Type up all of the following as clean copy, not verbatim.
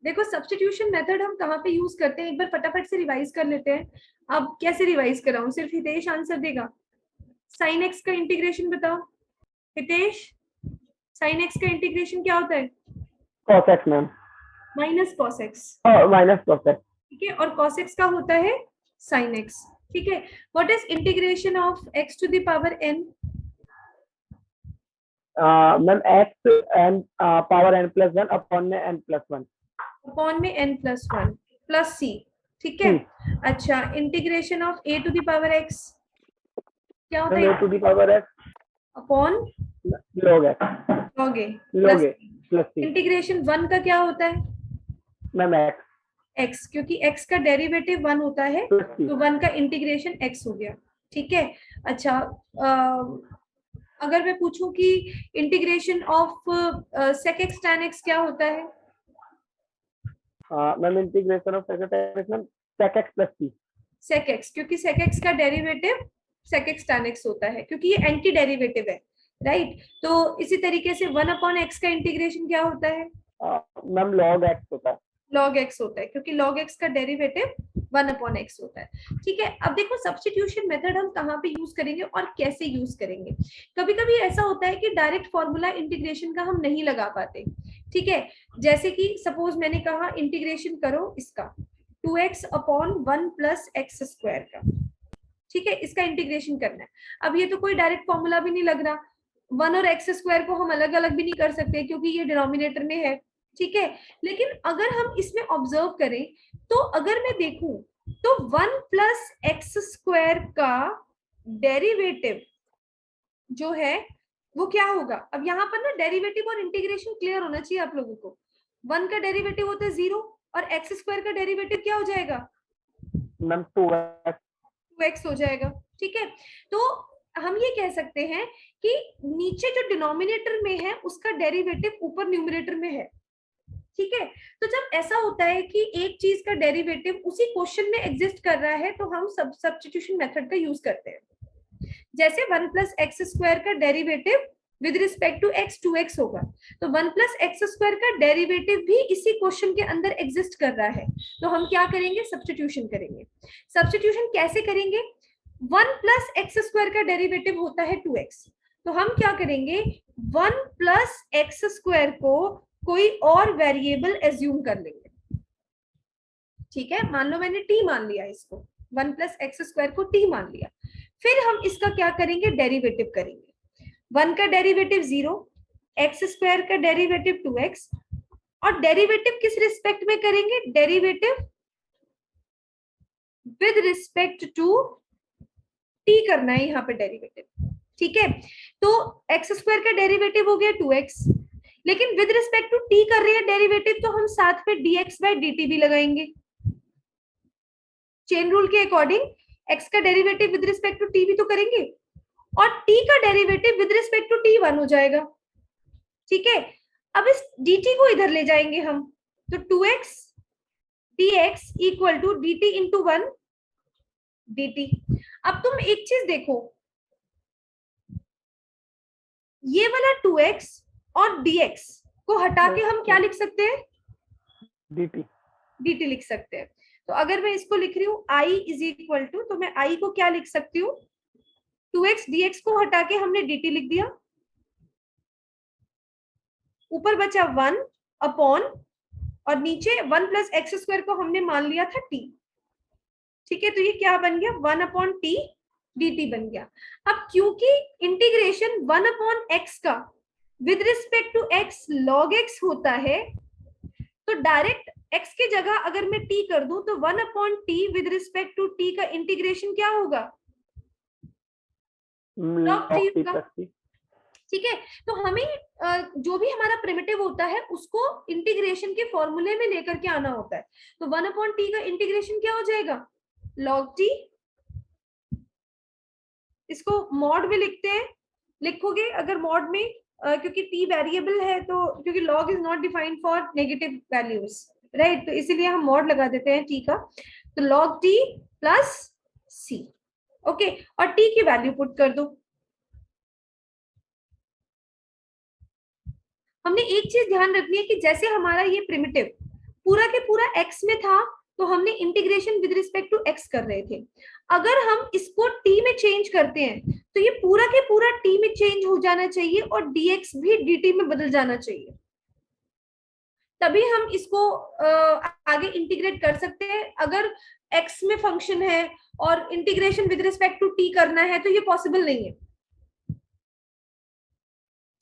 देखो substitution method हम कहाँ पे यूज करते हैं, एक बार फटाफट से रिवाइज कर लेते हैं। अब कैसे रिवाइज कराऊं, सिर्फ हितेश आंसर देगा। साइन एक्स का इंटीग्रेशन बताओ हितेश, साइन एक्स का इंटीग्रेशन क्या होता है? cos x ma'am, minus cos x, minus cos x। ठीक है, और cos x का होता है sin x, ठीक है। What is integration of x to the power n? Ma'am x n power n plus one upon में n प्लस वन, अपॉन में n plus one plus c, ठीक है। अच्छा, integration of a to the power x क्या होता ma'am है? a to the power x upon log x log a log plus a plus c। Integration one का क्या होता है? मैम x x, क्योंकि x का डेरिवेटिव वन होता है प्लस c। तो वन का इंटीग्रेशन x हो गया, ठीक है। अच्छा, अगर मैं पूछूं कि integration of sec x tan x क्या होता है? Ma'am integration of ma'am sec x plus c। sec x, क्योंकि sec x का derivative sec x tan x होता है, क्योंकि ये एंटी डेरिवेटिव है, राइट। तो इसी तरीके से वन अपॉन x का इंटीग्रेशन क्या होता है? मैम log x होता है। log x होता है, क्योंकि log x का डेरिवेटिव वन अपॉन x होता है, ठीक है। अब देखो सब्स्टिट्यूशन मेथड हम कहाँ पे यूज करेंगे और कैसे यूज करेंगे। कभी कभी ऐसा होता है कि डायरेक्ट फॉर्मूला इंटीग्रेशन का हम नहीं लगा पाते, ठीक है। जैसे कि सपोज मैंने कहा इंटीग्रेशन करो इसका 2x upon one plus x square का, ठीक है, इसका इंटीग्रेशन करना है। अब ये तो कोई डायरेक्ट फॉर्मूला भी नहीं लग रहा, वन और एक्स स्क्वायर को हम अलग अलग भी नहीं कर सकते क्योंकि ये डिनोमिनेटर में है, ठीक है। लेकिन अगर हम इसमें ऑब्जर्व करें तो अगर मैं देखूं तो वन प्लस एक्स स्क्वायर का डेरिवेटिव जो है वो क्या होगा। अब यहाँ पर ना डेरिवेटिव और इंटीग्रेशन क्लियर होना चाहिए आप लोगों को। वन का डेरिवेटिव होता है 0 और एक्स स्क्वायर का डेरिवेटिव क्या हो जाएगा? मैम 2x 2x हो जाएगा, ठीक है। तो हम ये कह सकते हैं कि नीचे जो डिनोमिनेटर में है उसका डेरिवेटिव ऊपर न्यूमरेटर में है, ठीक है। तो जब ऐसा होता है कि एक चीज का डेरिवेटिव उसी क्वेश्चन में एग्जिस्ट कर रहा है तो हम सब्स्टिट्यूशन मेथड का यूज करते हैं। जैसे वन प्लस एक्स स्क्वायर का derivative with respect to x 2x होगा, तो वन प्लस एक्स स्क्वायर का डेरिवेटिव भी इसी क्वेश्चन के अंदर एग्जिस्ट कर रहा है, तो हम क्या करेंगे? सब्स्टिट्यूशन करेंगे। सब्स्टिट्यूशन कैसे करेंगे? वन प्लस एक्स स्क्वायर का डेरिवेटिव होता है 2x, तो हम क्या करेंगे? वन प्लस एक्स स्क्वायर को कोई और वेरिएबल एज्यूम कर लेंगे, ठीक है। मान लो मैंने t मान लिया इसको, वन प्लस एक्स स्क्वायर को t मान लिया, फिर हम इसका क्या करेंगे? डेरिवेटिव करेंगे। वन का डेरिवेटिव 0, एक्स स्क्वायर का डेरिवेटिव 2x, और डेरिवेटिव किस रिस्पेक्ट में करेंगे? Derivative with respect to t करना है यहाँ पे डेरिवेटिव, ठीक है। तो एक्स स्क्वायर का डेरिवेटिव हो गया 2x, लेकिन विद रिस्पेक्ट टू t कर रहे हैं डेरिवेटिव, तो हम साथ में dx बाय dt भी लगाएंगे। चेन रूल के अकॉर्डिंग x का derivative with respect to t भी तो करेंगे, और t का derivative with respect to t 1 हो जाएगा, ठीक है। अब इस dt को इधर ले जाएंगे हम, तो 2x dx equal to dt into 1 dt। अब तुम एक चीज देखो, ये वाला 2x और dx को हटा के हम क्या लिख सकते हैं? dt लिख सकते हैं। तो अगर मैं इसको लिख रही हूँ i इज इक्वल टू, तो मैं i को क्या लिख सकती हूँ? 2x dx को हटा के हमने dt लिख दिया, ऊपर बचा 1 अपॉन, और नीचे 1 प्लस एक्स स्क्वायर को हमने मान लिया था t, ठीक है। तो ये क्या बन गया? 1 अपॉन टी dt बन गया। अब क्योंकि इंटीग्रेशन 1 अपॉन एक्स का with respect to x log x होता है, तो डायरेक्ट x की जगह अगर मैं t कर दूं तो 1 upon T with respect to t का इंटीग्रेशन क्या होगा? log t होगा, ठीक है। तो हमें जो भी हमारा प्रिमिटिव होता है उसको इंटीग्रेशन के फॉर्मूले में लेकर के आना होता है। तो 1 अपॉन टी का इंटीग्रेशन क्या हो जाएगा? log t, इसको मॉड में लिखते हैं, लिखोगे अगर मॉड में, क्योंकि t वेरिएबल है, तो क्योंकि log is not defined for negative values, right, तो इसीलिए हम मॉड लगा देते हैं t का। तो log t plus c, okay, और t की वैल्यू पुट कर दो। हमने एक चीज ध्यान रखनी है कि जैसे हमारा ये प्रिमिटिव पूरा के पूरा x में था, तो हमने integration with respect to x कर रहे थे। अगर हम इसको t में चेंज करते हैं तो ये पूरा के पूरा t में चेंज हो जाना चाहिए और dx भी dt में बदल जाना चाहिए, तभी हम इसको आगे इंटीग्रेट कर सकते हैं। अगर x में फंक्शन है और integration with respect to t करना है तो ये पॉसिबल नहीं है।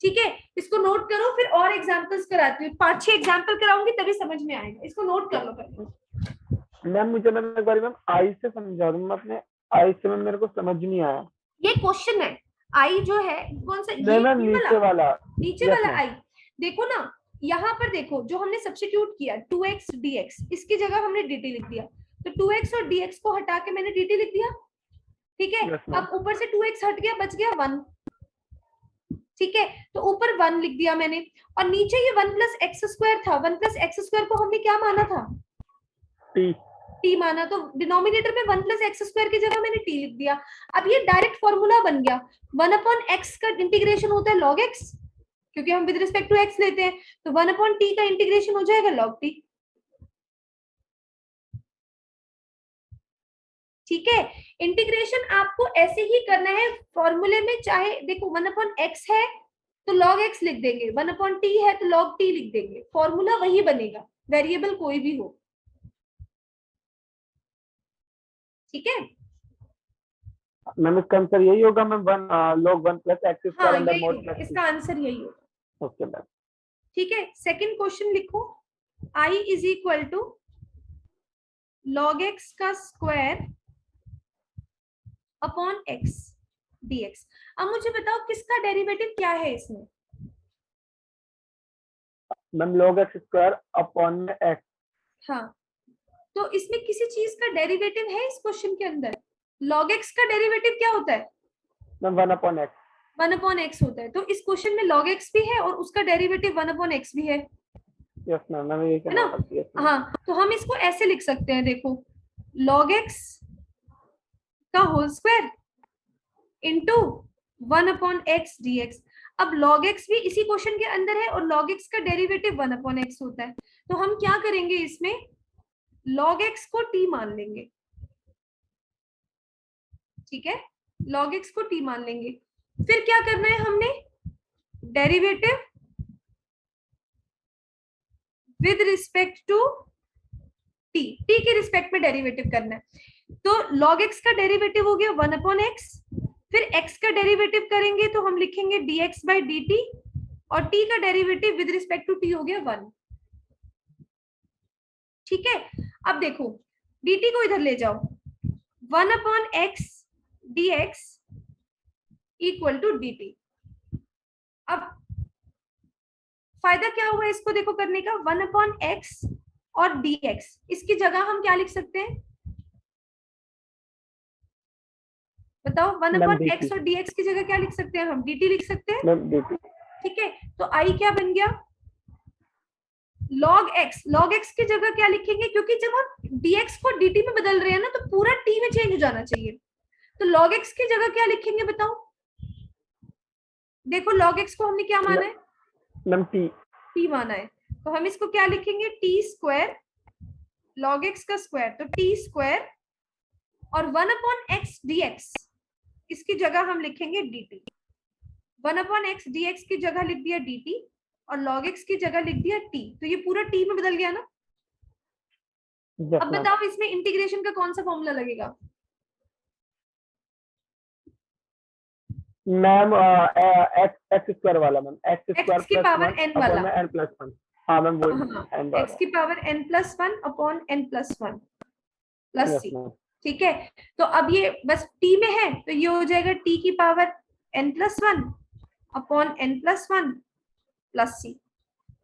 ठीक है, इसको नोट करो, फिर और एग्जांपल्स कराती हूँ, 5-6 एग्जांपल कराऊंगी तभी समझ में आएगा। इसको नोट कर लो पहले। मैम मुझे मैम एक बार मैम आई से समझा दूँ, मैं अपने आई से मैम मेरे को समझ नहीं आया। ये क्वेश्चन है, आई जो है कौन सा, नहीं मैम नीचे वाला, नीचे वाला आई। देखो ना, यहाँ पर देखो जो हमने सब्स्टिट्यूट किया 2x dx, इसकी जगह हमने dt लिख दिया, तो 2x और dx को हटा के मैंने dt लिख दिया। ठीक है, अब ऊपर से 2x हट गया, बच गया 1। ठीक है, तो ऊपर 1 लिख दिया मैंने, और नीचे ये 1 प्लस एक्स स्क्वायर था, 1 प्लस एक्स स्क्वायर को हमने क्या माना था, t माना, तो डिनोमिनेटर में 1 प्लस एक्स स्क्वायर की जगह मैंने t लिख दिया। अब ये डायरेक्ट फॉर्मूला बन गया, 1 अपॉन x का इंटीग्रेशन होता है log x, क्योंकि हम विद रिस्पेक्ट टू x लेते हैं, तो 1 अपॉन t का इंटीग्रेशन हो जाएगा log t। ठीक है, इंटीग्रेशन आपको ऐसे ही करना है फॉर्मूले में, चाहे देखो 1 अपॉन x है तो log x लिख देंगे, 1 अपॉन t है तो log t लिख देंगे, फॉर्मूला वही बनेगा, वेरिएबल कोई भी हो। ठीक है मैम इसका आंसर यही होगा ma'am, log 1 plus x square under mod plus, इसका आंसर यही होगा। Okay ma'am. ठीक है, सेकंड क्वेश्चन लिखो, I is equal to log x का स्क्वायर अपॉन x dx। अब मुझे बताओ किसका डेरिवेटिव क्या है इसमें, ma'am log x square upon x। हाँ, तो इसमें किसी चीज का डेरिवेटिव है इस क्वेश्चन के अंदर, log x का डेरिवेटिव क्या होता है, ma'am 1 upon x। 1 upon x होता है, तो इस क्वेश्चन में log x भी है और उसका डेरिवेटिव 1 अपॉन x भी है। यस मैम, मैंने ये है ना, हाँ, तो हम इसको ऐसे लिख सकते हैं, देखो log x का whole square into 1 upon x dx। अब log x भी इसी क्वेश्चन के अंदर है और log x का डेरिवेटिव 1 अपॉन x होता है, तो हम क्या करेंगे इसमें, log x को t मान लेंगे। ठीक है, log x को t मान लेंगे, फिर क्या करना है हमने, derivative with respect to t, t के रिस्पेक्ट में डेरिवेटिव करना है। तो log x का डेरिवेटिव हो गया 1 अपॉन x, फिर x का डेरिवेटिव करेंगे तो हम लिखेंगे dx बाई dt, और t का derivative with respect to t हो गया 1। ठीक है, अब देखो dt को इधर ले जाओ, 1 upon x dx equal to dt। अब फायदा क्या हुआ इसको देखो करने का, 1 अपॉन x और dx, इसकी जगह हम क्या लिख सकते हैं बताओ, 1 अपॉन x और dx की जगह क्या लिख सकते हैं हम, dt लिख सकते हैं। ठीक है, तो i क्या बन गया, log x की जगह क्या लिखेंगे, क्योंकि जब हम dx को dt में बदल रहे हैं ना तो पूरा t में चेंज हो जाना चाहिए, तो log x की जगह क्या लिखेंगे बताओ, देखो log x को हमने क्या माना है, मैम t माना है, तो हम इसको क्या लिखेंगे, t स्क्वायर log x का स्क्वायर, तो t स्क्वायर और 1 अपॉन x dx, इसकी जगह हम लिखेंगे dt, 1 अपॉन x dx की जगह लिख दिया dt और log x की जगह लिख दिया t, तो ये पूरा t में बदल गया ना। अब बताओ इसमें इंटीग्रेशन का कौन सा फॉर्मूला लगेगा, मैम एक्स स्क्वायर वाला मैम, एक्स स्क्वायर x की पावर n वाला, n प्लस 1। हाँ मैम वो x की power n plus 1 upon n plus 1 plus c। ठीक है, तो अब ये बस t में है तो ये हो जाएगा t की power n plus 1 upon n plus 1 plus c,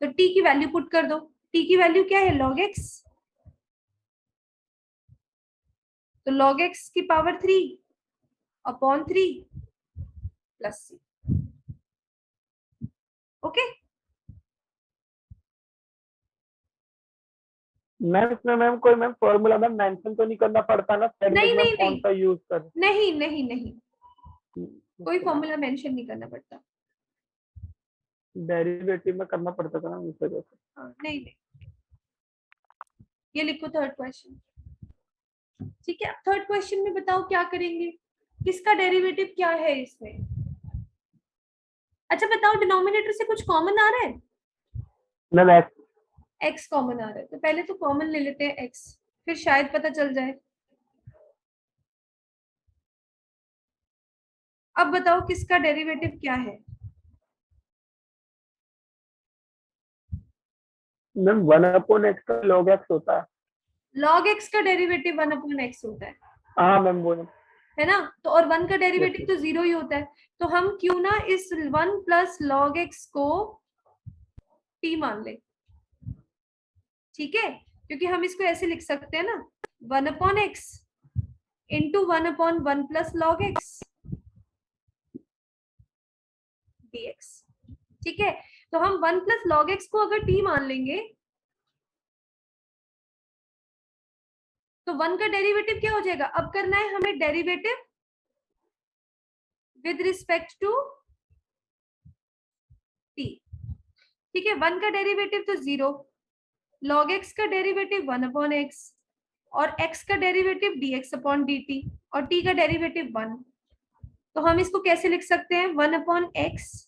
तो t की वैल्यू पुट कर दो, t की वैल्यू क्या है log x, तो log x की power 3 upon 3 plus c। Okay, ma'am इसमें मैम कोई मैम फॉर्मूला मैम मेंशन तो नहीं करना पड़ता ना, नहीं नहीं कौन सा यूज कर, नहीं नहीं नहीं, कोई फॉर्मूला मेंशन नहीं करना पड़ता, डेरिवेटिव में करना पड़ता था ना उस वजह से। नहीं नहीं। ये लिखो थर्ड क्वेश्चन। ठीक है, थर्ड क्वेश्चन में बताओ क्या करेंगे, किसका डेरिवेटिव क्या है इसमें। अच्छा बताओ, डिनोमिनेटर से कुछ कॉमन आ रहा है? Ma'am x. एक्स कॉमन आ रहा है, तो पहले तो कॉमन ले लेते हैं एक्स, फिर शायद पता चल जाए। अब बताओ किसका डेरिवेटिव क्या है। मैम 1/x का log x होता है। log x का डेरिवेटिव 1/x होता है, हाँ मैम वो। है ना। तो और 1 का Yes, डेरिवेटिव तो 0 ही होता है, तो हम क्यों ना इस 1 प्लस log x को t मान ले। ठीक है, क्योंकि हम इसको ऐसे लिख सकते हैं ना, 1/x into 1/1 plus log x dx। ठीक है, तो हम 1 प्लस log x को अगर t मान लेंगे तो 1 का डेरिवेटिव क्या हो जाएगा। अब करना है हमें derivative with respect to t। ठीक है, 1 का डेरिवेटिव तो 0, log x का डेरिवेटिव 1/x और x का डेरिवेटिव dx अपॉन dt और t का डेरिवेटिव 1। तो हम इसको कैसे लिख सकते हैं, 1/x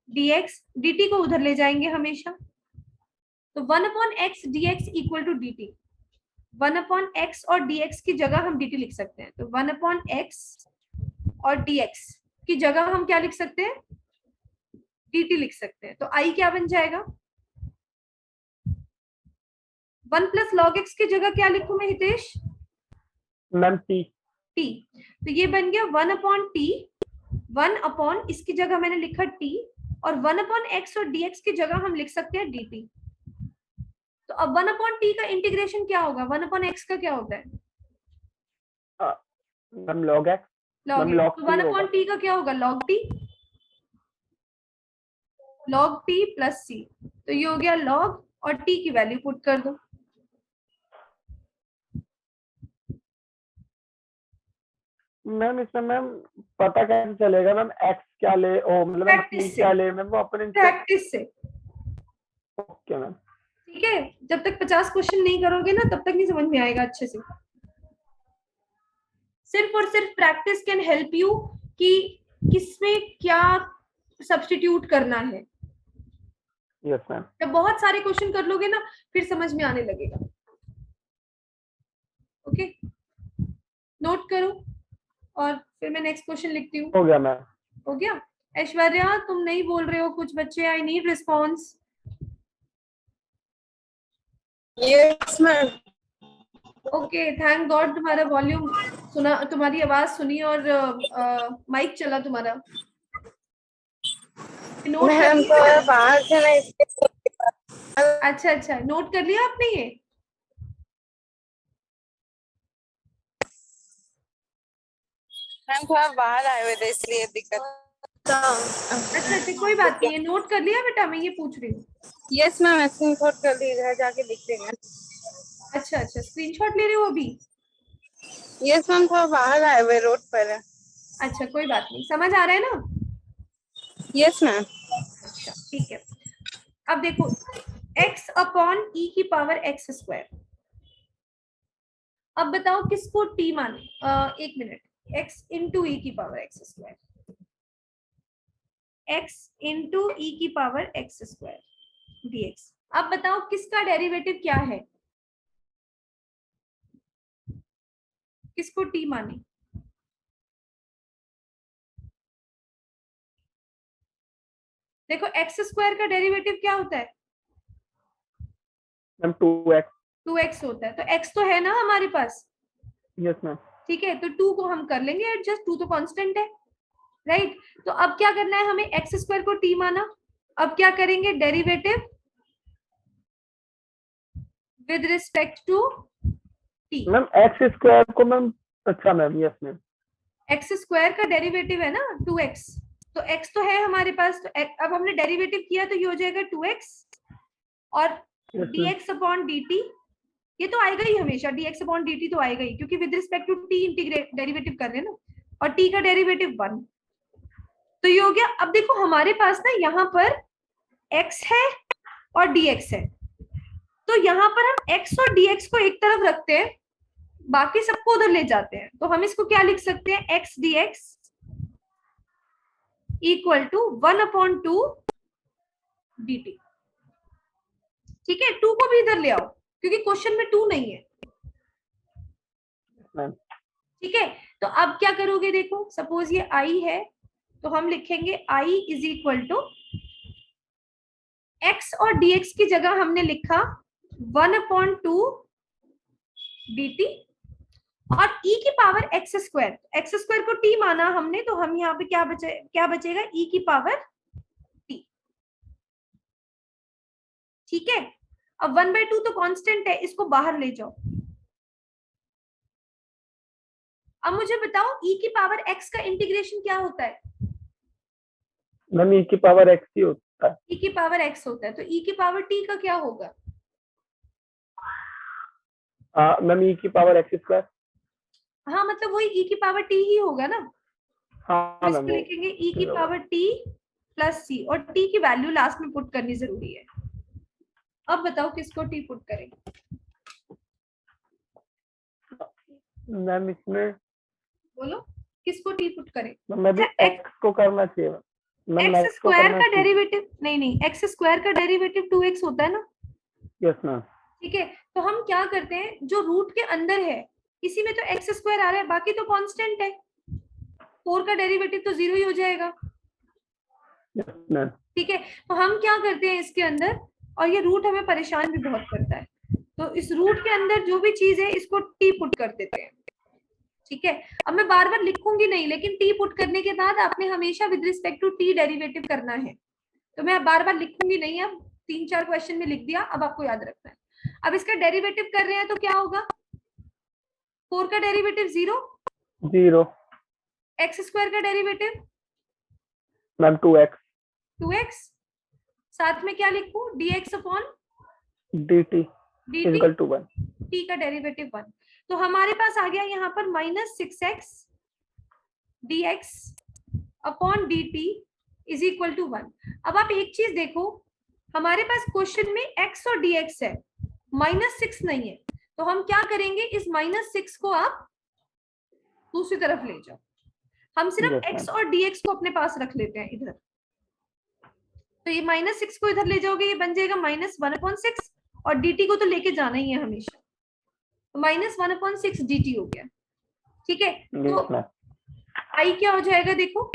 dx, dt को उधर ले जाएंगे हमेशा, तो 1/x dx equal to dt। 1/x और dx की जगह हम dt लिख सकते हैं, तो 1/x और dx की जगह हम क्या लिख सकते हैं, dt लिख सकते हैं। तो i क्या बन जाएगा, 1 प्लस log x की जगह क्या लिखूं मैं हितेश, मैम t। t। तो ये बन गया 1/t, 1 इसकी जगह मैंने लिखा t, और 1/x और dx की जगह हम लिख सकते हैं dt। तो अब 1/t का इंटीग्रेशन क्या होगा, 1/x का क्या होता है, ma'am log x। log ma'am x। log तो t होगा। 1/t का क्या होगा, log t, log t plus c। तो ये हो गया log, और t की वैल्यू पुट कर दो। मैम इसमें मैम पता कैसे चलेगा मैम x क्या ले, ओ मतलब मैम t प्रैक्टिस से, क्या ले, मैम वो अपने से। प्रैक्टिस से। Okay ma'am. ठीक है, जब तक 50 क्वेश्चन नहीं करोगे ना तब तक नहीं समझ में आएगा अच्छे से। सिर्फ और सिर्फ प्रैक्टिस कैन हेल्प यू कि किसमें क्या सब्स्टिट्यूट करना है। Yes ma'am. जब बहुत सारे क्वेश्चन कर लोगे ना फिर समझ में आने लगेगा। ओके, नोट करो और फिर मैं नेक्स्ट क्वेश्चन लिखती हूँ। हो गया मैम। हो गया। ऐश्वर्या तुम नहीं बोल रहे हो, कुछ बच्चे, I need response. Yes ma'am. Okay, thank God तुम्हारा वॉल्यूम सुना, तुम्हारी आवाज सुनी और माइक चला तुम्हारा। नोट कर मैम लिया तो बेटा? बाहर से ना इसलिए। अच्छा अच्छा, नोट कर लिया आपने ये? मैम थोड़ा बाहर आए हुए थे इसलिए दिक्कत। अच्छा अच्छा, कोई बात नहीं, ये नोट कर लिया बेटा, मैं ये पूछ रही हूँ। यस मैम, स्क्रीनशॉट कर ली, घर जाके लिख देंगे। अच्छा अच्छा, स्क्रीनशॉट ले रहे हो अभी? यस मैम, थोड़ा बाहर आए हुए रोड पर है। अच्छा कोई बात नहीं, समझ आ रहा है ना? Yes ma'am. अच्छा ठीक है, अब देखो x अपॉन e की पावर x स्क्वायर। अब बताओ किसको t माने, एक मिनट, x इंटू ई की power x square, x into e की पावर x स्क्वायर dx। अब बताओ किसका डेरिवेटिव क्या है, किसको t माने। देखो x स्क्वायर का डेरिवेटिव क्या होता है, मैम 2x। 2x होता है, तो x तो है ना हमारे पास। Yes ma'am. ठीक है, तो 2 को हम कर लेंगे एडजस्ट, 2 तो कांस्टेंट है, राइट। तो अब क्या करना है हमें, एक्स स्क्वायर को t माना, अब क्या करेंगे, derivative with respect to t। Ma'am x square को मैम, अच्छा ma'am yes ma'am. X square का डेरिवेटिव है ना 2x, तो x तो है हमारे पास, तो अब हमने डेरिवेटिव किया तो ये हो जाएगा 2x, और yes ma'am. dx upon dt, ये तो आएगा ही हमेशा, dx अपॉन dt तो आएगा ही, क्योंकि with respect to t integrate derivative कर रहे हैं ना, और t का डेरिवेटिव 1। तो ये हो गया। अब देखो हमारे पास ना यहाँ पर x है और dx है, तो यहाँ पर हम x और dx को एक तरफ रखते हैं, बाकी सबको उधर ले जाते हैं। तो हम इसको क्या लिख सकते हैं, x dx equal to 1/2 dt। ठीक है, 2 को भी इधर ले आओ क्योंकि क्वेश्चन में 2 नहीं है। ठीक है, तो अब क्या करोगे, देखो सपोज ये i है, तो हम लिखेंगे i is equal to x और dx की जगह हमने लिखा 1/2 dt और e की पावर x स्क्वायर को t माना हमने, तो हम यहाँ पे क्या बचेगा, e की पावर t। ठीक है, अब 1/2 तो कांस्टेंट है, इसको बाहर ले जाओ। अब मुझे बताओ e की पावर x का इंटीग्रेशन क्या होता है? मैम e की पावर x ही होता है। e की पावर x होता है, तो e की पावर t का क्या होगा? मैम e की पावर x स्क्वायर। हाँ, मतलब वही e की पावर t ही होगा ना। हाँ तो इसको मैम, लिखेंगे e की पावर t प्लस c, और t की वैल्यू लास्ट में पुट करनी जरूरी है। अब बताओ किसको t पुट करें? मैम इसमें बोलो किसको t पुट करें? मैं भी x को करना चाहिए मैम। x स्क्वायर का डेरिवेटिव नहीं, x स्क्वायर का डेरिवेटिव 2x होता है ना। Yes ma'am. ठीक है, तो हम क्या करते हैं, जो रूट के अंदर है इसी में तो x स्क्वायर आ रहा है, बाकी तो कांस्टेंट है, 4 का डेरिवेटिव तो 0 ही हो जाएगा। Yes ma'am. ठीक है, तो हम क्या करते हैं इसके अंदर, और ये रूट हमें परेशान भी बहुत करता है, तो इस रूट के अंदर जो भी चीज है इसको t पुट कर देते हैं। ठीक है, अब मैं बार बार लिखूंगी नहीं, लेकिन t पुट करने के बाद आपने हमेशा with respect to t derivative करना है, तो मैं बार बार लिखूंगी नहीं, अब 3-4 क्वेश्चन में लिख दिया, अब आपको याद रखना है। अब इसका डेरिवेटिव कर रहे हैं तो क्या होगा, 4 का डेरिवेटिव 0, x स्क्वायर का डेरिवेटिव मैम 2x, साथ में क्या लिखूं, dx upon dt equal to 1, t का डेरिवेटिव 1। तो हमारे पास आ गया यहाँ पर -6x dx upon dt is equal to 1। अब आप एक चीज देखो, हमारे पास क्वेश्चन में x और dx है, -6 नहीं है, तो हम क्या करेंगे, इस -6 को आप दूसरी तरफ ले जाओ। हम सिर्फ x और dx को अपने पास रख लेते हैं इधर, तो ये -6 को इधर ले जाओगे, ये बन जाएगा -1/6, और dt को तो लेके जाना ही है हमेशा, तो -1/6 dt हो गया। ठीक है, तो i क्या हो जाएगा, देखो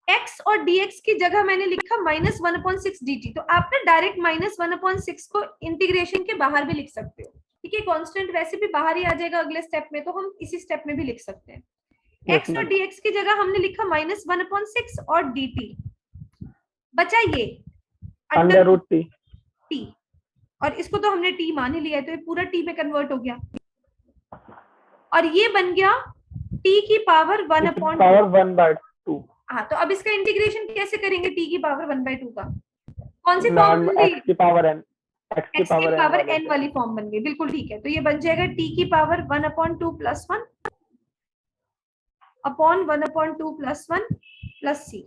x और dx की जगह मैंने लिखा -1/6 dt, तो आप ना डायरेक्ट -1/6 को इंटीग्रेशन के बाहर भी लिख सकते हो। ठीक है, कांस्टेंट वैसे भी बाहर ही आ जाएगा अगले स्टेप में, तो हम इसी स्टेप में भी लिख सकते हैं। x और dx की जगह हमने लिखा -1/6 और dt, बचा ये √t, और इसको तो हमने t मान ही लिया है, तो ये पूरा t में कन्वर्ट हो गया, और ये बन गया t की पावर 1/2। हाँ, तो अब इसका इंटीग्रेशन कैसे करेंगे, t की पावर 1/2 का? कौन सी फॉर्म बन गई, x की पावर n वाली फॉर्म बन गई, बिल्कुल ठीक है। तो ये बन जाएगा t की पावर 1/2 + 1 अपॉन 1/2 + 1 प्लस c,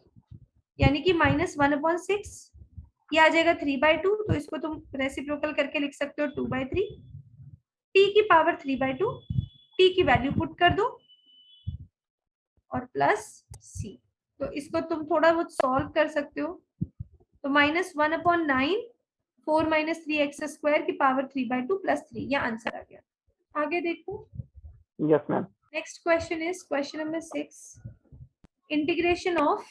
यानी कि -1/6, ये आ जाएगा 3/2, तो इसको तुम रेसिप्रोकल करके लिख सकते हो 2/3, t की पावर 3/2, t की वैल्यू पुट कर दो और प्लस c, तो इसको तुम थोड़ा बहुत सॉल्व कर सकते हो, तो -1/9 4 - 3x² की पावर 3/2 + 3, ये आंसर आ गया। आगे देखो। Yes ma'am. Next question is question number 6, integration of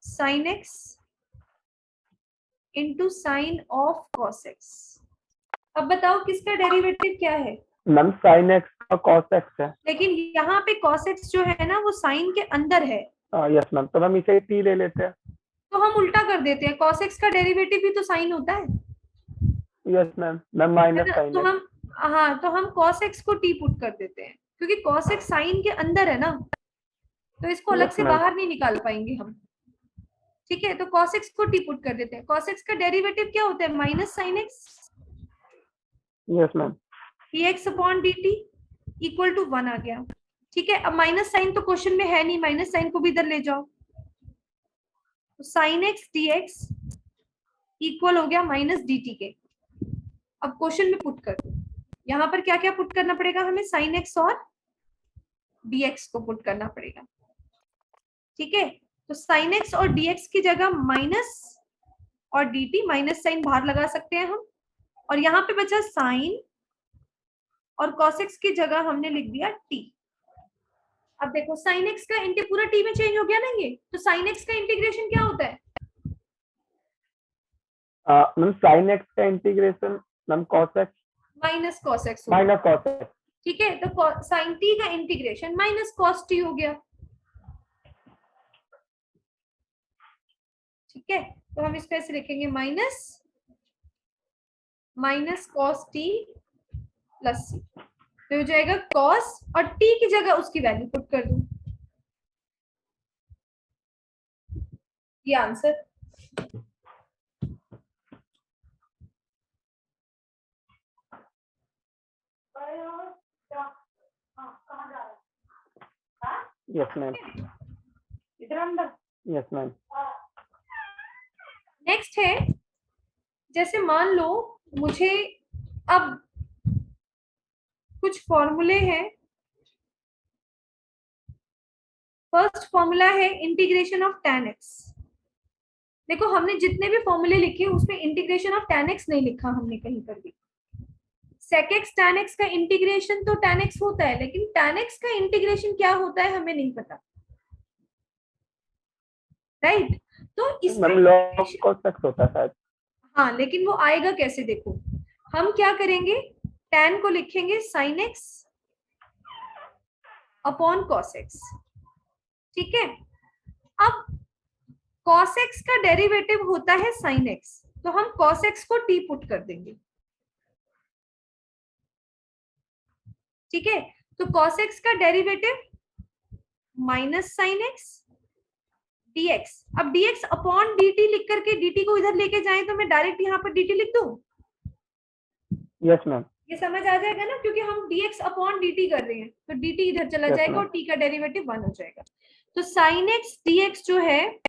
sin x into sin of cos x। अब बताओ किसका डेरिवेटिव क्या है? मैम sin x और cos x है, लेकिन यहाँ पे cos x जो है ना वो sin के अंदर है। यस मैम, तो हम इसे t ले लेते हैं। तो हम उल्टा कर देते हैं, cos x का डेरिवेटिव भी तो sin होता है। यस मैम, माइनस sin तो हम तो हम cos x को t पुट कर देते हैं, क्योंकि cos x sin के अंदर है ना, तो इसको अलग से बाहर नहीं निकाल पाएंगे हम। ठीक है, तो cos x को t पुट कर देते हैं। cos x का डेरिवेटिव क्या होता है, -sin x। Yes ma'am. dx upon dt equal to 1 आ गया। ठीक है, अब माइनस साइन तो क्वेश्चन में है नहीं, माइनस साइन को भी इधर ले जाओ, तो sin x dx इक्वल हो गया माइनस dt के। अब क्वेश्चन में पुट कर दो, यहाँ पर क्या क्या पुट करना पड़ेगा हमें, साइन एक्स और dx को पुट करना पड़ेगा। ठीक है, तो साइन एक्स और dx की जगह माइनस और dt, माइनस साइन बाहर लगा सकते हैं हम, और यहाँ पे बचा साइन और cos x की जगह हमने लिख दिया t। अब देखो साइन एक्स का पूरा t में चेंज हो गया ना ये, तो साइन एक्स का इंटीग्रेशन क्या होता है, मैम साइन एक्स का integration ma'am cos x minus cos x। Minus cos x। ठीक है, तो साइन t का इंटीग्रेशन माइनस cos t हो गया। ठीक है, तो हम इसको ऐसे लिखेंगे minus cos t plus c, तो हो जाएगा cos, और t की जगह उसकी वैल्यू पुट कर दूं, ये answer. Yes ma'am, yes ma'am. Next है, जैसे मान लो मुझे अब कुछ फॉर्मूले हैं। फर्स्ट फॉर्मूला है इंटीग्रेशन ऑफ tan x। देखो हमने जितने भी फॉर्मूले लिखे उसमें इंटीग्रेशन ऑफ tan x नहीं लिखा हमने कहीं पर भी। sec x tan x का इंटीग्रेशन तो tan x होता है, लेकिन tan x का इंटीग्रेशन क्या होता है हमें नहीं पता, राइट? तो मैम log cos x होता है शायद। हाँ, लेकिन वो आएगा कैसे, देखो हम क्या करेंगे, tan को लिखेंगे sin x upon cos x। ठीक है, अब cos x का डेरिवेटिव होता है sin x, तो हम cos x को t पुट कर देंगे। ठीक है, तो cos x का derivative minus sin x dx। अब dx अपॉन dt लिख करके dt को इधर लेके जाएं तो मैं डायरेक्ट यहाँ पर dt लिख दूं? Yes ma'am. ये समझ आ जाएगा ना, क्योंकि हम dx अपॉन dt कर रहे हैं, तो dt इधर चला जाएगा और t का डेरिवेटिव 1 हो जाएगा। तो sin x dx जो है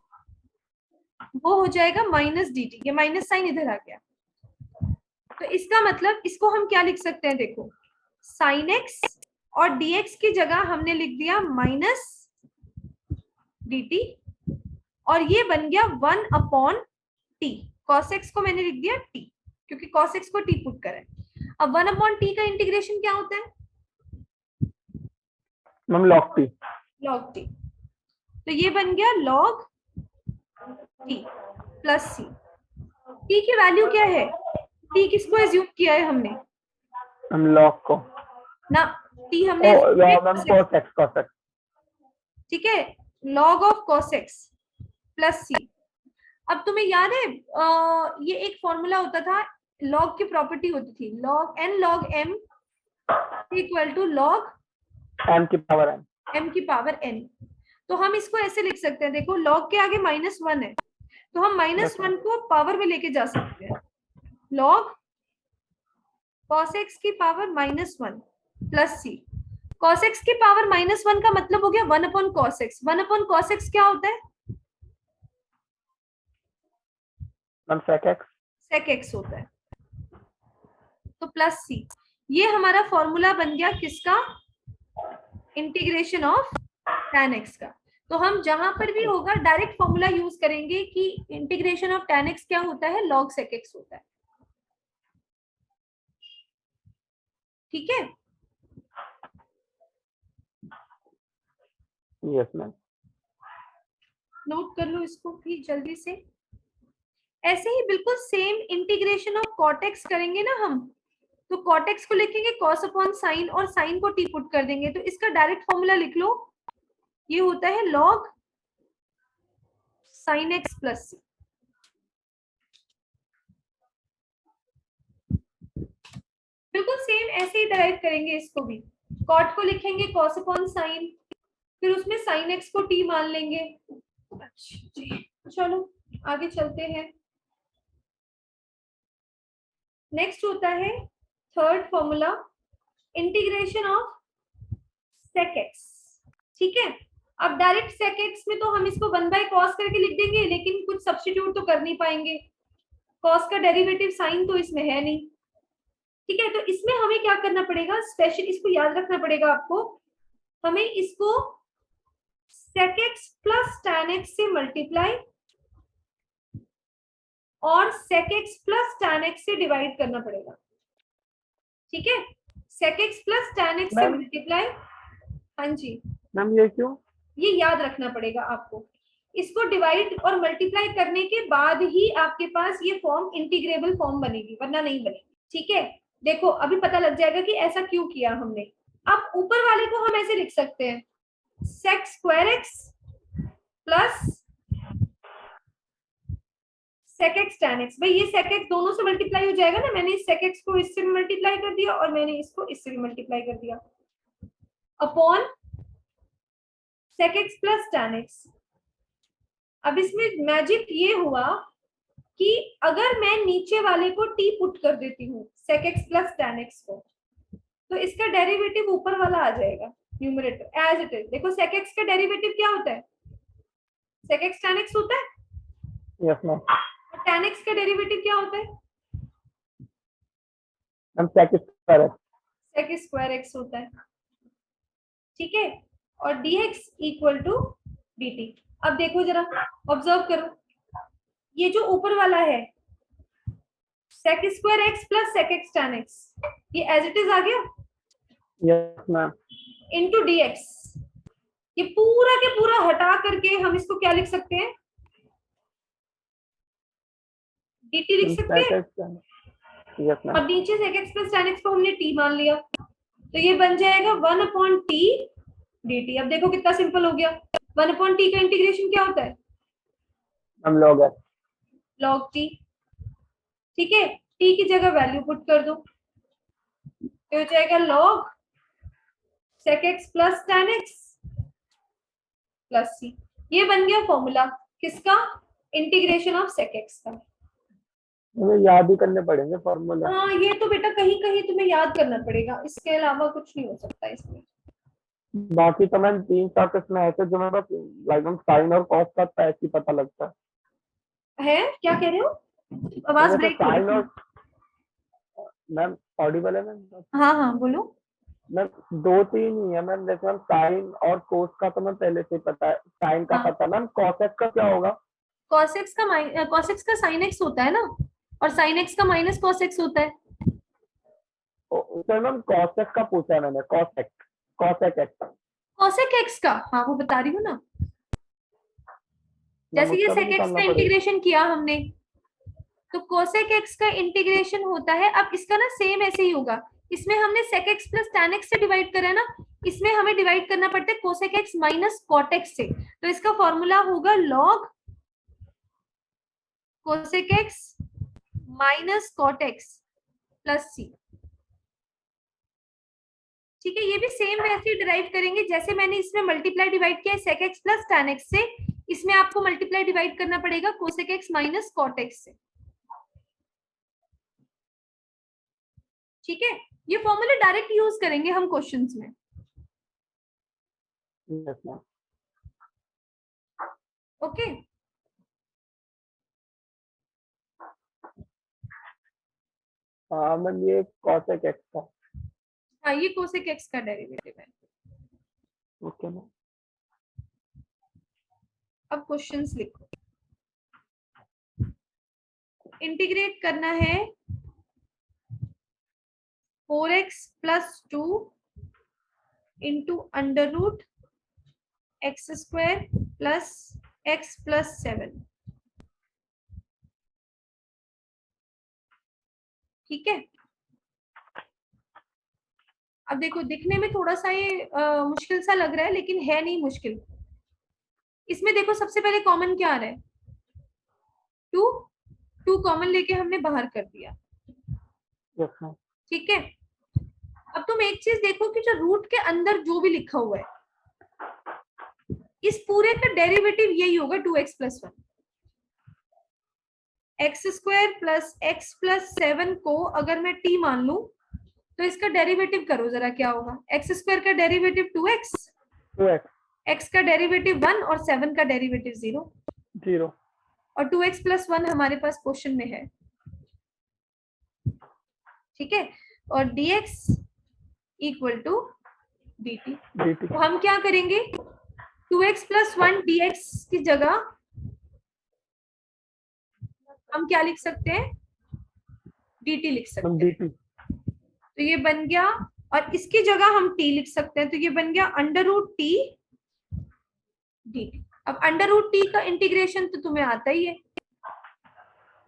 वो हो जाएगा माइनस dt, ये माइनस साइन इधर आ गया, तो इसका मतलब इसको हम क्या लिख सकते हैं, देखो sin x और dx की जगह हमने लिख दिया माइनस dt, और ये बन गया 1 अपॉन t। cos x को मैंने लिख दिया t, क्योंकि cos x को t पुट करा है। अब 1 अपॉन t का इंटीग्रेशन क्या होता है ma'am log t। log t, तो ये बन गया log t plus c। t की वैल्यू क्या है, t किसको एज्यूम किया है हमने, हम log को ना t हमने ma'am cos x cos x। ठीक है, log of cos x plus c। अब तुम्हें याद है ये एक फॉर्मूला होता था, log की प्रॉपर्टी होती थी, log n log m equal to log m की पावर n। m की पावर n। तो हम इसको ऐसे लिख सकते हैं, देखो log के आगे -1 है, तो हम -1 को पावर में लेके जा सकते हैं, log cos x की power -1 plus c। cos x की पावर -1 का मतलब हो गया 1 upon cos x। 1 upon cos x क्या होता है, ma'am sec x। sec x होता है, तो प्लस c। ये हमारा फॉर्मूला बन गया किसका, इंटीग्रेशन ऑफ tan x का। तो हम जहां पर भी होगा डायरेक्ट फॉर्मूला यूज करेंगे कि इंटीग्रेशन ऑफ tan x क्या होता है, log sec x होता है। ठीक है, यस मैम। नोट कर लो इसको भी जल्दी से। ऐसे ही बिल्कुल same integration of cot x करेंगे ना हम, तो cot x को लिखेंगे cos अपॉन साइन और साइन को t पुट कर देंगे, तो इसका डायरेक्ट फॉर्मूला लिख लो, ये होता है log sin x plus c। बिल्कुल सेम ऐसे ही डराइव करेंगे इसको भी, cot को लिखेंगे cos अपॉन साइन, फिर उसमें sin x को t मान लेंगे। चलो आगे चलते हैं। नेक्स्ट होता है third formula, integration of sec x। ठीक है, अब डायरेक्ट sec x में तो हम इसको 1 बाय cos करके लिख देंगे, लेकिन कुछ सब्स्टिट्यूट तो कर नहीं पाएंगे, कॉस का डेरिवेटिव साइन तो इसमें है नहीं, ठीक है। तो इसमें हमें क्या करना पड़ेगा, स्पेशल इसको याद रखना पड़ेगा आपको, हमें इसको sec x plus tan x से मल्टीप्लाई और sec x plus tan x से डिवाइड करना पड़ेगा, ठीक है। sec x plus tan x से मैम मल्टीप्लाई, हाँ जी मैम ये क्यों? ये याद रखना पड़ेगा आपको। इसको डिवाइड और मल्टीप्लाई करने के बाद ही आपके पास ये फॉर्म इंटीग्रेबल फॉर्म बनेगी, वरना नहीं बनेगी, ठीक है। देखो अभी पता लग जाएगा कि ऐसा क्यों किया हमने। अब ऊपर वाले को हम ऐसे लिख सकते हैं, sec square x plus sec x tan x। भाई ये sec x दोनों से मल्टीप्लाई हो जाएगा ना, मैंने इस sec x को इससे भी मल्टीप्लाई कर दिया और मैंने इसको इससे भी मल्टीप्लाई कर दिया, upon sec x plus tan x। अब इसमें मैजिक ये हुआ कि अगर मैं नीचे वाले को t पुट कर देती हूँ sec x plus tan x को, तो इसका डेरिवेटिव ऊपर वाला आ जाएगा न्यूमरेटर एज इट इज। देखो sec x का डेरिवेटिव क्या होता है, sec x tan x होता है, यस मैम। और tan x का डेरिवेटिव क्या होता है, ma'am sec square x। sec square x होता है, ठीक है। और dx इक्वल टू dt। अब देखो जरा ऑब्जर्व करो, ये जो ऊपर वाला है sec square x plus sec x tan x, ये एज इट इज आ गया यस मैम। Into dx। ये पूरा के पूरा हटा करके हम इसको क्या लिख सकते हैं, dt लिख सकते हैं, यस मैम। और नीचे sec x plus tan x को हमने t मान लिया, तो ये बन जाएगा 1/t dt। अब देखो कितना सिंपल हो गया। 1/t का इंटीग्रेशन क्या होता है, हम log x। log t, ठीक है। t की जगह वैल्यू पुट कर दो, तो हो जाएगा log sec x plus tan x plus c। ये बन गया फॉर्मूला किसका, इंटीग्रेशन ऑफ sec x का। मुझे याद ही करने पड़ेंगे फॉर्मूला। हाँ ये तो बेटा कहीं कहीं तुम्हें याद करना पड़ेगा, इसके अलावा कुछ नहीं हो सकता इसमें। बाकी तो मैम 3 टॉपिक्स में ऐसे जो मैं बस लाइक हम साइन और कॉस का ऐसे ही पता लगता है क्या कह रहे हो, आवाज है। ब्रेक हो साइन रही और है। मैम ऑडिबल है मैम? हाँ हाँ बोलो। मैम 2-3 ही है मैम, जैसे मैम साइन और कोस का तो मैं पहले से ही पता है, साइन का हाँ पता है मैम, कॉस एक्स का क्या होगा? cos x का sin x होता है ना, और sin x का माइनस cos x होता है। सर मैम कॉस एक्स का पूछा है मैंने, cos x, cos x. cosec x का, हाँ वो बता रही हूँ ना, मैम जैसे ये उसका भी sec x निकालना का पड़ेगा। इंटीग्रेशन किया हमने, तो cosec x का इंटीग्रेशन होता है। अब इसका ना सेम ऐसे ही होगा, इसमें हमने sec x plus tan x से डिवाइड करा है ना, इसमें हमें डिवाइड करना पड़ता है cosec x minus cot x से, तो इसका फॉर्मूला होगा log cosec x minus cot x plus c, ठीक है। ये भी सेम वैसे ही डिराइव करेंगे जैसे मैंने इसमें मल्टीप्लाई डिवाइड किया है sec x plus tan x से, इसमें आपको मल्टीप्लाई डिवाइड करना पड़ेगा cosec x minus cot x से, ठीक है। ये फॉर्मूला डायरेक्ट यूज करेंगे हम क्वेश्चंस में। Yes ma'am. ओके हाँ मैम ये कॉस एक्स का। हाँ ये cosec x का डेरिवेटिव है। Okay ma'am. अब क्वेश्चंस लिखो, इंटीग्रेट करना है 4x plus 2 into under root x square plus x plus 7, ठीक है। अब देखो दिखने में थोड़ा सा ये मुश्किल सा लग रहा है, लेकिन है नहीं मुश्किल। इसमें देखो सबसे पहले कॉमन क्या आ रहा है, 2 कॉमन लेके हमने बाहर कर दिया, यस मैम। ठीक है। अब तुम एक चीज देखो कि जो रूट के अंदर जो भी लिखा हुआ है, इस पूरे का डेरिवेटिव यही होगा 2x plus 1। X square plus x plus 7 को अगर मैं t मान लूं, तो इसका डेरिवेटिव करो जरा क्या होगा, एक्स स्क्वायर का डेरिवेटिव 2x, 2x, x का डेरिवेटिव 1 और 7 का डेरिवेटिव 0, 0, और 2x प्लस 1 हमारे पास क्वेश्चन में है, ठीक है, और dx equal to dt। dt तो हम क्या करेंगे, 2x + 1 dx की जगह हम क्या लिख सकते हैं, dt लिख सकते हैं। dt तो ये बन गया, और इसकी जगह हम t लिख सकते हैं, तो ये बन गया √t dt। अब √t का इंटीग्रेशन तो तुम्हें आता ही है,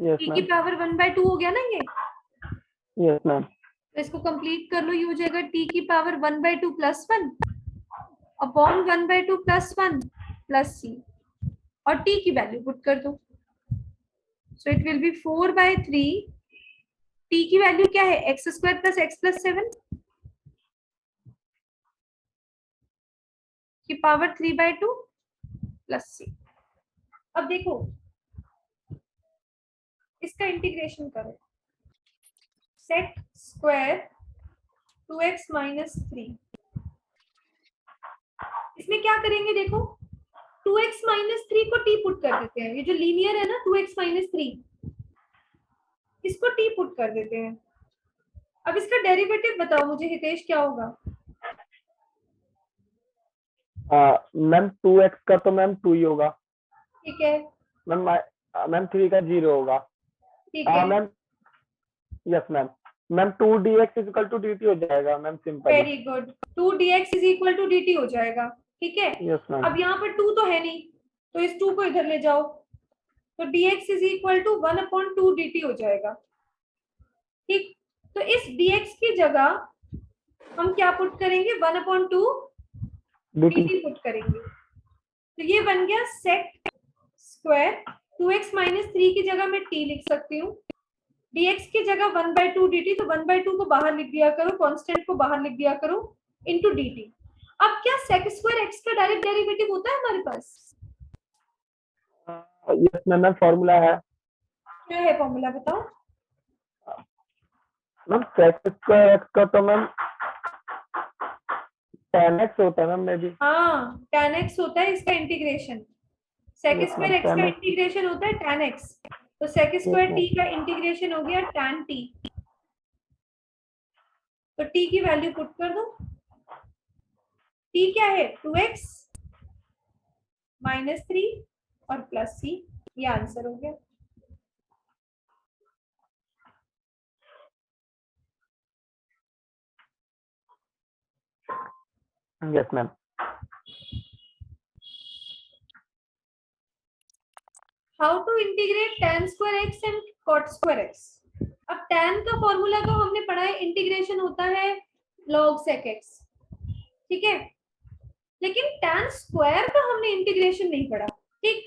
यस t की मैम पावर 1/2 हो गया ना ये। यस मैम तो इसको कंप्लीट कर लो, ये हो जाएगा t की पावर 1/2 + 1 अपॉन 1/2 + 1 प्लस c, और t की वैल्यू पुट कर दो। So it will be 4/3, t की वैल्यू क्या है, x² + x + 7 की पावर 3/2 प्लस c। अब देखो इसका इंटीग्रेशन करो, सेक स्क्वायर 2x - 3, इसमें क्या करेंगे देखो, 2x - 3 को t पुट कर देते हैं, ये जो लीनियर है ना 2x - 3, इसको t पुट कर देते हैं। अब इसका डेरिवेटिव बताओ मुझे हितेश, क्या होगा। मैम 2x का तो मैम 2 ही होगा ठीक है, मैम 3 का 0 होगा। ठीक है, ma'am yes ma'am ma'am 2dx = dt हो जाएगा ma'am, simple. Very good, 2dx = dt हो जाएगा। ठीक है, यस मैम अब यहाँ पर 2 तो है नहीं, तो इस 2 को इधर ले जाओ, तो dx = 1/2 dt हो जाएगा। ठीक, तो इस dx की जगह हम क्या पुट करेंगे, 1/2 dt dt पुट करेंगे। तो ये बन गया सेक स्क्वायर 2x - 3 की जगह मैं t लिख सकती हूँ, dx की जगह 1/2 dt, तो 1/2 को बाहर लिख दिया करो, कांस्टेंट को बाहर लिख दिया करो, इनटू dt। अब क्या सेक स्क्वायर x का डायरेक्ट डेरिवेटिव होता है हमारे पास, यस मैम फॉर्मूला है क्या है फॉर्मूला बताओ। मैम। sec² x का तो मैम tan x होता है मैम, मे बी। हाँ, tan x होता है इसका इंटीग्रेशन, सेक Yes, स्क्वायर ma'am, x का tan x। इंटीग्रेशन होता है tan x, तो सेक स्क्वायर ma'am। t का इंटीग्रेशन हो गया tan t। तो t की वैल्यू पुट कर दो, t क्या है 2x - 3 और प्लस c, ये आंसर हो गया। Yes ma'am how to integrate tan square x and cot square x। अब tan का फॉर्मूला तो हमने पढ़ा है, इंटीग्रेशन होता है log sec x, ठीक है, लेकिन tan स्क्वायर का हमने इंटीग्रेशन नहीं पढ़ा। ठीक,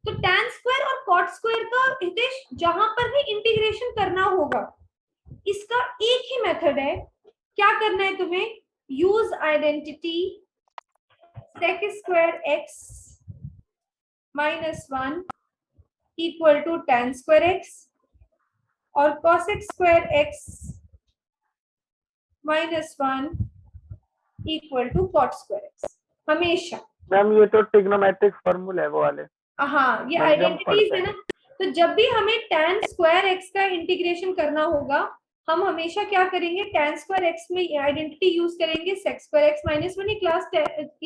तो tan स्क्वायर और cot स्क्वायर का हितेश जहां पर भी इंटीग्रेशन करना होगा, इसका एक ही मेथड है, क्या करना है तुम्हें, use identity sec square x -1 equal to tan square x और cosec square x -1 equal to cot square x, हमेशा। मैम ये तो ट्रिग्नोमेट्रिक फॉर्मूला है वो वाले, हाँ, ये मैम जो हम आइडेंटिटीज पढ़ते है ना, हैं। तो जब भी हमें tan स्क्वायर x का इंटीग्रेशन करना होगा, हम हमेशा क्या करेंगे, tan स्क्वायर x में आइडेंटिटी यूज करेंगे sec स्क्वायर x -1, ये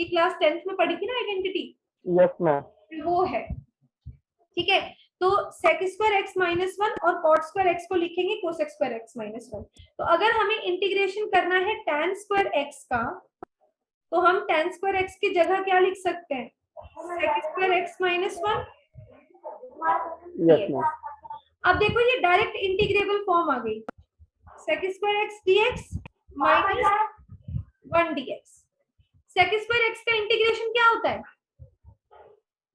क्लास 10th में पढ़ी थी ना आइडेंटिटी, यस मैम वो है। ठीक है, तो sec स्क्वायर x -1 और cot स्क्वायर x को लिखेंगे cosec स्क्वायर x -1। तो अगर हमें इंटीग्रेशन करना है tan स्क्वायर x का, तो हम tan स्क्वायर x की जगह क्या लिख सकते हैं, sec square x -1। Yes ma'am अब देखो ये डायरेक्ट इंटीग्रेबल फॉर्म आ गई, sec square x dx -1 dx। sec square x का इंटीग्रेशन क्या होता है,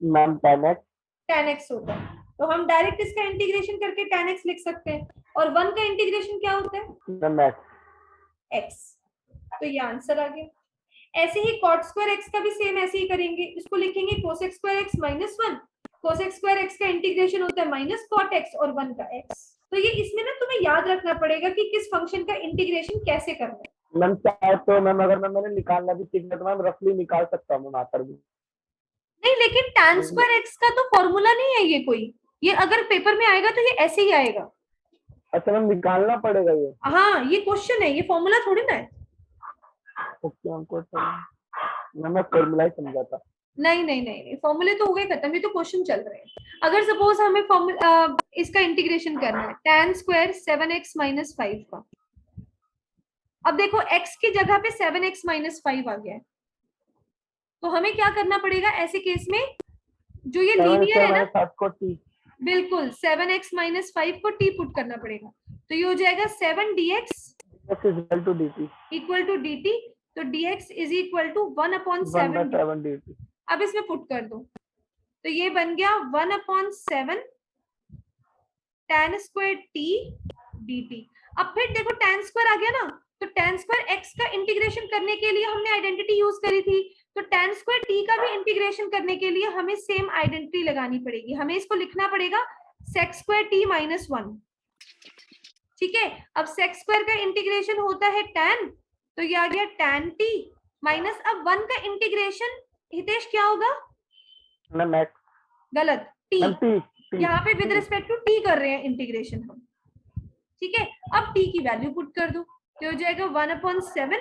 मैम tan x होता है, तो हम डायरेक्ट इसका इंटीग्रेशन करके tan x लिख सकते हैं, और 1 का इंटीग्रेशन क्या होता है, मैम x। तो ये आंसर आ गया। ऐसे ही cot स्क्वायर x का भी सेम ऐसे ही करेंगे, इसको लिखेंगे cosec square x -1, cosec square x का इंटीग्रेशन होता है -cot x और 1 का x। तो ये इसमें ना तुम्हें याद रखना पड़ेगा कि किस फंक्शन का इंटीग्रेशन कैसे करना है। मैम चाहे तो मैम अगर मैंने निकालना भी सीखना तो मैम रफली निकाल सकता हूँ यहाँ पर भी। नहीं, लेकिन tan स्क्वायर x का तो फॉर्मूला नहीं है ये कोई, ये अगर पेपर में आएगा तो ये ऐसे ही आएगा, अच्छा मैम निकालना पड़ेगा ये? हाँ ये क्वेश्चन है, ये फॉर्मूला थोड़ी ना है। ओके हमको मैं फॉर्मूला ही समझा था। नहीं नहीं नहीं नहीं, फॉर्मूले तो हो गए खत्म, ये तो क्वेश्चन चल रहे हैं। अगर सपोज हमें इसका इंटीग्रेशन करना है tan स्क्वायर 7x माइनस 5 का। अब देखो x की जगह पे 7x माइनस 5 आ गया है, तो हमें क्या करना पड़ेगा ऐसे केस में? जो ये लीनियर है ना, 7 को t, बिल्कुल 7x माइनस 5 को t पुट करना पड़ेगा, तो ये हो जाएगा 7dx x is equal to dt, equal to dt, तो dx is equal to 1/7 dt। 1/7 dt। अब इसमें पुट कर दो, तो ये बन गया 1/7 tan स्क्वायर t dt। अब फिर देखो tan स्क्वायर आ गया ना, तो tan स्क्वायर x का इंटीग्रेशन करने के लिए हमने आइडेंटिटी यूज करी थी, तो tan स्क्वायर t का भी इंटीग्रेशन करने के लिए हमें सेम आइडेंटिटी लगानी पड़ेगी। हमें इसको लिखना पड़ेगा sec स्क्वायर t माइनस 1। ठीक है, अब sec स्क्वायर का इंटीग्रेशन होता है tan, तो ये आ गया tan t माइनस, अब 1 का इंटीग्रेशन हितेश क्या होगा? मैम x, गलत, t। मैम t, यहाँ पे विद रिस्पेक्ट टू t कर रहे हैं इंटीग्रेशन हम। ठीक है, अब t की वैल्यू पुट कर दो, तो हो जाएगा 1/7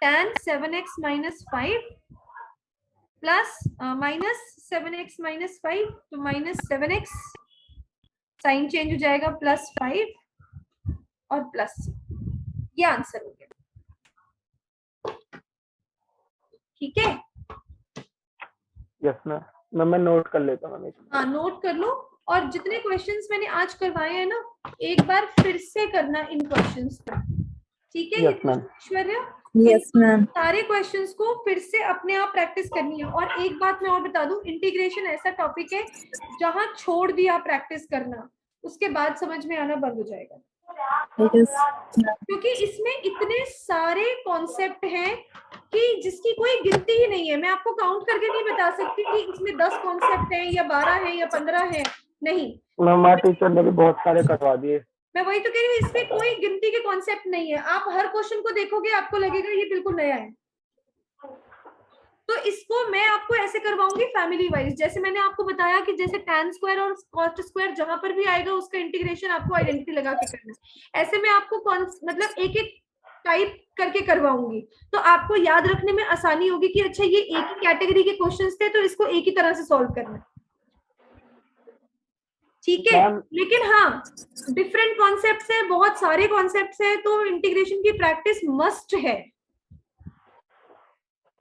tan 7x minus 5 plus minus 7x minus 5, तो माइनस 7x, साइन चेंज हो जाएगा प्लस 5 और प्लस, ये आंसर हो गया। ठीक है, यस मैम मैं नोट कर लेता हूँ। हाँ नोट कर लो, और जितने क्वेश्चंस मैंने आज करवाए हैं ना, एक बार फिर से करना इन क्वेश्चंस को। ठीक है yes ma'am, Aishwarya, yes ma'am. सारे क्वेश्चंस को फिर से अपने आप प्रैक्टिस करनी है। और एक बात मैं और बता दूं, इंटीग्रेशन ऐसा टॉपिक है जहां छोड़ दिया प्रैक्टिस करना, उसके बाद समझ में आना बंद हो जाएगा, क्योंकि इसमें इतने सारे कॉन्सेप्ट हैं कि जिसकी कोई गिनती ही नहीं है। मैं आपको काउंट करके नहीं बता सकती कि इसमें 10 कॉन्सेप्ट हैं या 12 हैं या 15 हैं, नहीं। हमारा टीचर ने भी बहुत सारे करवा दिए। मैं वही तो कह रही हूँ, इसमें कोई गिनती के कॉन्सेप्ट नहीं है। आप हर क्वेश्चन को देखोगे आपको लगेगा ये बिल्कुल नया है। तो इसको मैं आपको ऐसे करवाऊंगी फैमिली वाइज, जैसे मैंने आपको बताया कि जैसे tan स्क्वायर और cos स्क्वायर जहां पर भी आएगा उसका इंटीग्रेशन आपको आइडेंटिटी लगा के करना है। ऐसे मैं आपको मतलब एक एक टाइप करके करवाऊंगी, तो आपको याद रखने में आसानी होगी कि अच्छा ये एक ही कैटेगरी के क्वेश्चंस थे तो इसको एक ही तरह से सॉल्व करना है। ठीक है, लेकिन हाँ डिफरेंट कॉन्सेप्ट्स है, बहुत सारे कॉन्सेप्ट्स है, तो इंटीग्रेशन की प्रैक्टिस मस्ट है।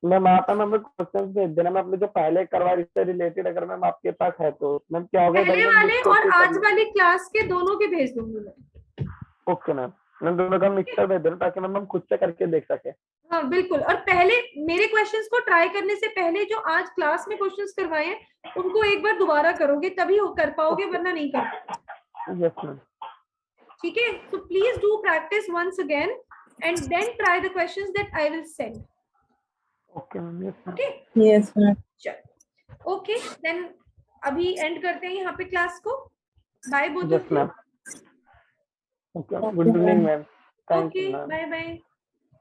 मैम आप मैम क्वेश्चन भेज देना, मैं अपने जो पहले करवा इससे रिलेटेड अगर मैम आपके पास है तो मैम क्या होगा, पहले वाले और आज वाली क्लास के दोनों के भेज दूंगी मैं। ओके मैम, मैम दोनों का मिक्सर भेज देना ताकि मैम हम खुद से करके देख सके। हाँ बिल्कुल, और पहले मेरे क्वेश्चंस को ट्राई करने से पहले जो आज क्लास में क्वेश्चंस करवाए हैं उनको एक बार दोबारा करोगे तभी कर पाओगे, वरना नहीं कर पाओगे। यस मैम, ठीक है, so please do practice once again and then try the questions that I will send. Okay ma'am, yes ma'am, Okay. Yes ma'am. चलो ओके देन अभी एंड करते हैं यहाँ पे क्लास को। Bye both of yes ma'am, okay good evening ma'am, thank okay you ma'am. Bye bye.